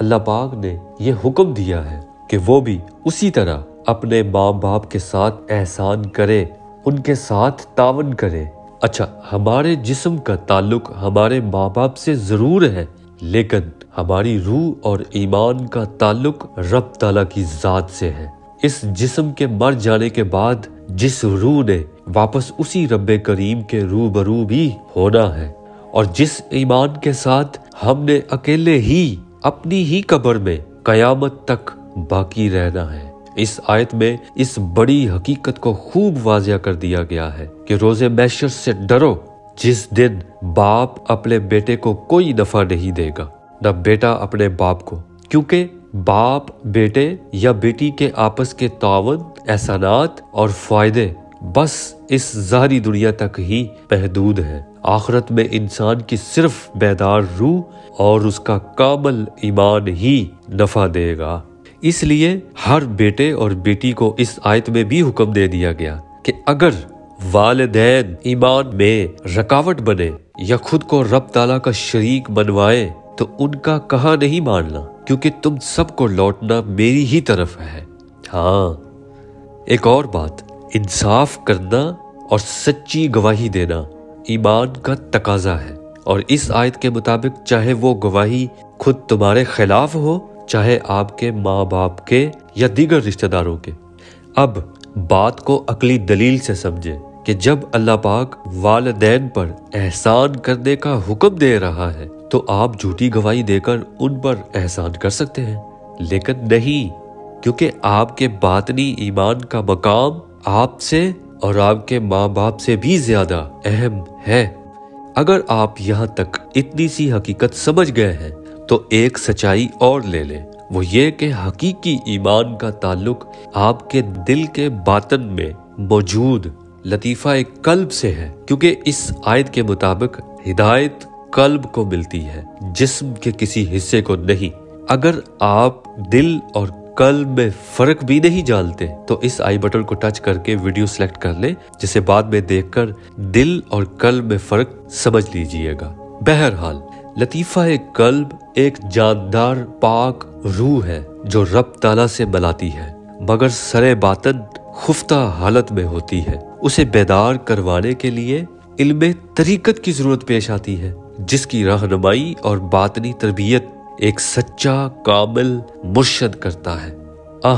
اللہ پاک نے یہ حکم دیا ہے کہ وہ بھی اسی طرح اپنے ماں باپ کے ساتھ احسان کرے، ان کے ساتھ تعاون کرے۔ اچھا، ہمارے جسم کا تعلق ہمارے ماں باپ سے ضرور ہے، لیکن ہماری روح اور ایمان کا تعلق رب تعالیٰ کی ذات سے ہے۔ اس جسم کے مر جانے کے بعد جس روح نے واپس اسی رب کریم کے روبرو بھی ہونا ہے، اور جس ایمان کے ساتھ ہم نے اکیلے ہی اپنی ہی قبر میں قیامت تک باقی رہنا ہے۔ اس آیت میں اس بڑی حقیقت کو خوب واضح کر دیا گیا ہے کہ روز محشر سے ڈرو، جس دن باپ اپنے بیٹے کو کوئی نفع نہیں دے گا، نہ بیٹا اپنے باپ کو، کیونکہ باپ بیٹے یا بیٹی کے آپس کے تعاون، احسانات اور فائدے بس اس ظاہری دنیا تک ہی محدود ہیں۔ آخرت میں انسان کی صرف بیدار روح اور اس کا کامل ایمان ہی نفع دے گا۔ اس لیے ہر بیٹے اور بیٹی کو اس آیت میں بھی حکم دے دیا گیا کہ اگر والدین ایمان میں رکاوٹ بنے یا خود کو رب تعالیٰ کا شریک بنوائے تو ان کا کہا نہیں ماننا، کیونکہ تم سب کو لوٹنا میری ہی طرف ہے۔ ہاں، ایک اور بات، انصاف کرنا اور سچی گواہی دینا ایمان کا تقاضا ہے، اور اس آیت کے مطابق چاہے وہ گواہی خود تمہارے خلاف ہو، چاہے آپ کے ماں باپ کے یا دیگر رشتہ داروں کے۔ اب بات کو عقلی دلیل سے سمجھے کہ جب اللہ پاک والدین پر احسان کرنے کا حکم دے رہا ہے تو آپ جھوٹی گواہی دے کر ان پر احسان کر سکتے ہیں، لیکن نہیں، کیونکہ آپ کے باطنی ایمان کا مقام آپ سے اور آپ کے ماں باپ سے بھی زیادہ اہم ہے۔ اگر آپ یہاں تک اتنی سی حقیقت سمجھ گئے ہیں تو ایک سچائی اور لے لیں، وہ یہ کہ حقیقی ایمان کا تعلق آپ کے دل کے باطن میں موجود لطیفہ قلب سے ہے، کیونکہ اس آیت کے مطابق ہدایت قلب کو ملتی ہے، جسم کے کسی حصے کو نہیں۔ اگر آپ دل اور قلب میں فرق بھی نہیں جانتے تو اس آئی بٹن کو ٹچ کر کے ویڈیو سلیکٹ کر لیں، جسے بعد میں دیکھ کر دل اور قلب میں فرق سمجھ لیجئے گا۔ بہرحال لطیفہ قلب ایک جاندار پاک روح ہے جو رب تعالیٰ سے ملاتی ہے، مگر سر باطن خفتہ حالت میں ہوتی ہے۔ اسے بیدار کروانے کے لیے علم طریقت کی ضرورت پیش آتی ہے، جس کی رہنمائی اور باطنی تربیت ایک سچا کامل مرشد کرتا ہے۔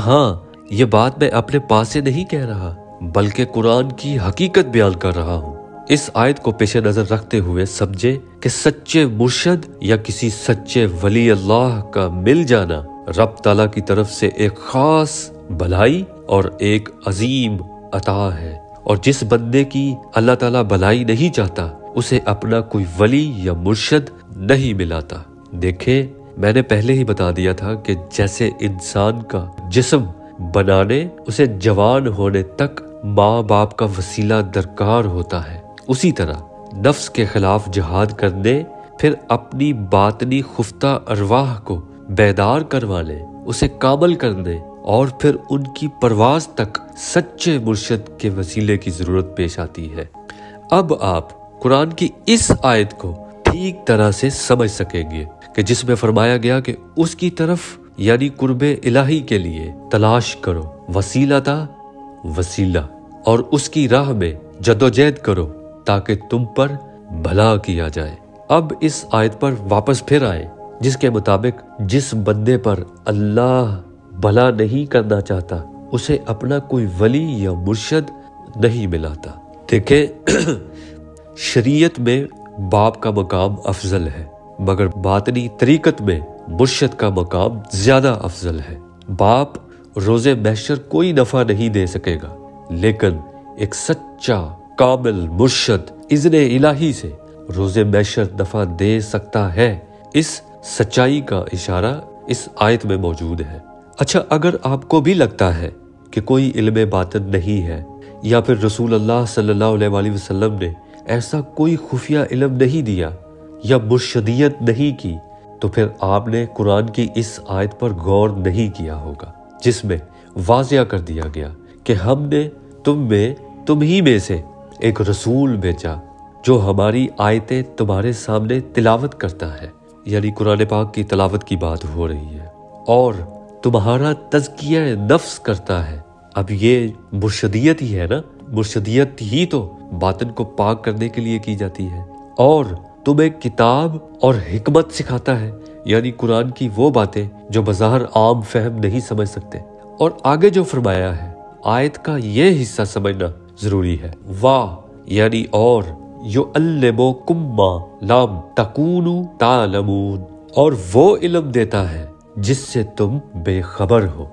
ہاں، یہ بات میں اپنے پاس سے نہیں کہہ رہا، بلکہ قرآن کی حقیقت بیان کر رہا ہوں۔ اس آیت کو پیش نظر رکھتے ہوئے سمجھے کہ سچے مرشد یا کسی سچے ولی اللہ کا مل جانا رب تعالیٰ کی طرف سے ایک خاص بھلائی اور ایک عظیم عطا ہے، اور جس بندے کی اللہ تعالیٰ بھلائی نہیں چاہتا اسے اپنا کوئی ولی یا مرشد نہیں ملاتا۔ دیکھیں، میں نے پہلے ہی بتا دیا تھا کہ جیسے انسان کا جسم بنانے اسے جوان ہونے تک ماں باپ کا وسیلہ درکار ہوتا ہے، اسی طرح نفس کے خلاف جہاد کرنے، پھر اپنی باطنی خفتہ ارواح کو بیدار کروانے، اسے کامل کرنے اور پھر ان کی پرواز تک سچے مرشد کے وسیلے کی ضرورت پیش آتی ہے۔ اب آپ قرآن کی اس آیت کو ٹھیک طرح سے سمجھ سکیں گے کہ جس میں فرمایا گیا کہ اس کی طرف یعنی قرب الہی کے لیے تلاش کرو وسیلہ اور اس کی راہ میں جدوجہد کرو تاکہ تم پر بھلا کیا جائے۔ اب اس آیت پر واپس پھر آئیں، جس کے مطابق جس بندے پر اللہ بھلا نہیں کرنا چاہتا اسے اپنا کوئی ولی یا مرشد نہیں ملاتا۔ دیکھیں، شریعت میں باپ کا مقام افضل ہے، مگر باطنی طریقت میں مرشد کا مقام زیادہ افضل ہے۔ باپ روز محشر کوئی نفع نہیں دے سکے گا، لیکن ایک سچا کامل مرشد اذن الہی سے روز محشر نفع دے سکتا ہے۔ اس سچائی کا اشارہ اس آیت میں موجود ہے۔ اچھا، اگر آپ کو بھی لگتا ہے کہ کوئی علم باطن نہیں ہے، یا پھر رسول اللہ صلی اللہ علیہ وآلہ وسلم نے ایسا کوئی خفیہ علم نہیں دیا یا مرشدیت نہیں کی، تو پھر آپ نے قرآن کی اس آیت پر غور نہیں کیا ہوگا، جس میں واضح کر دیا گیا کہ ہم نے تم ہی میں سے ایک رسول بھیجا جو ہماری آیتیں تمہارے سامنے تلاوت کرتا ہے، یعنی قرآن پاک کی تلاوت کی بات ہو رہی ہے، اور تمہارا تزکیہ نفس کرتا ہے۔ اب یہ مرشدیت ہی ہے نا، مرشدیت ہی تو باطن کو پاک کرنے کے لیے کی جاتی ہے، اور تمہیں کتاب اور حکمت سکھاتا ہے، یعنی قرآن کی وہ باتیں جو بظاہر عام فہم نہیں سمجھ سکتے۔ اور آگے جو فرمایا ہے، آیت کا یہ حصہ سمجھنا ضروری ہے، واہ یعنی اور، یعلمکم ما لم تکونوا تعلمون، اور وہ علم دیتا ہے جس سے تم بے خبر ہو۔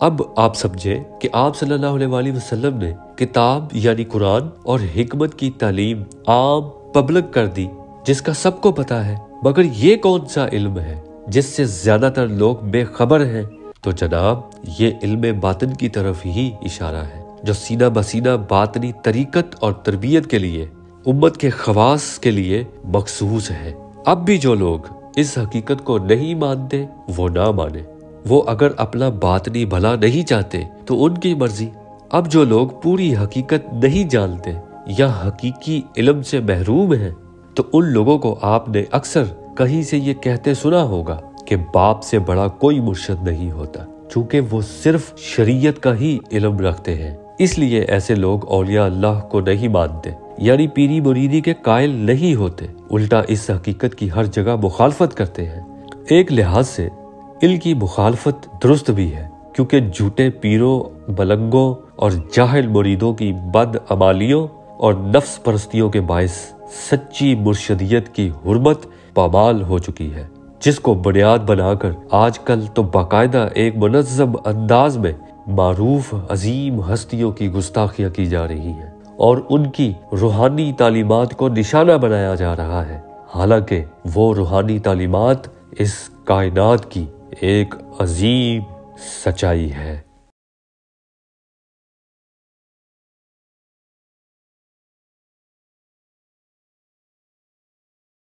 اب آپ سمجھے کہ آپ صلی اللہ علیہ وآلہ وسلم نے کتاب یعنی قرآن اور حکمت کی تعلیم عام پبلک کر دی، جس کا سب کو پتا ہے، مگر یہ کون سا علم ہے جس سے زیادہ تر لوگ بے خبر ہیں؟ تو جناب یہ علم باطن کی طرف ہی اشارہ ہے، جو سینہ بسینہ باطنی طریقت اور تربیت کے لیے امت کے خواص کے لیے مخصوص ہے۔ اب بھی جو لوگ اس حقیقت کو نہیں مانتے وہ نہ مانے، وہ اگر اپنا باطنی بھلا نہیں چاہتے تو ان کی مرضی۔ اب جو لوگ پوری حقیقت نہیں جانتے یا حقیقی علم سے محروم ہیں، تو ان لوگوں کو آپ نے اکثر کہیں سے یہ کہتے سنا ہوگا کہ باپ سے بڑا کوئی مرشد نہیں ہوتا، چونکہ وہ صرف شریعت کا ہی علم رکھتے ہیں۔ اس لیے ایسے لوگ اولیاء اللہ کو نہیں مانتے، یعنی پیری مریدی کے قائل نہیں ہوتے، الٹا اس حقیقت کی ہر جگہ مخالفت کرتے ہیں۔ ایک لحاظ سے ان کی مخالفت درست بھی ہے، کیونکہ جھوٹے پیروں، ملنگوں اور جاہل مریدوں کی بد عمالیوں اور نفس پرستیوں کے باعث سچی مرشدیت کی حرمت پامال ہو چکی ہے، جس کو بنیاد بنا کر آج کل تو باقاعدہ ایک منظم انداز میں معروف عظیم ہستیوں کی گستاخیاں کی جا رہی ہیں اور ان کی روحانی تعلیمات کو نشانہ بنایا جا رہا ہے، حالانکہ وہ روحانی تعلیمات اس کائنات کی ایک عظیم سچائی ہے۔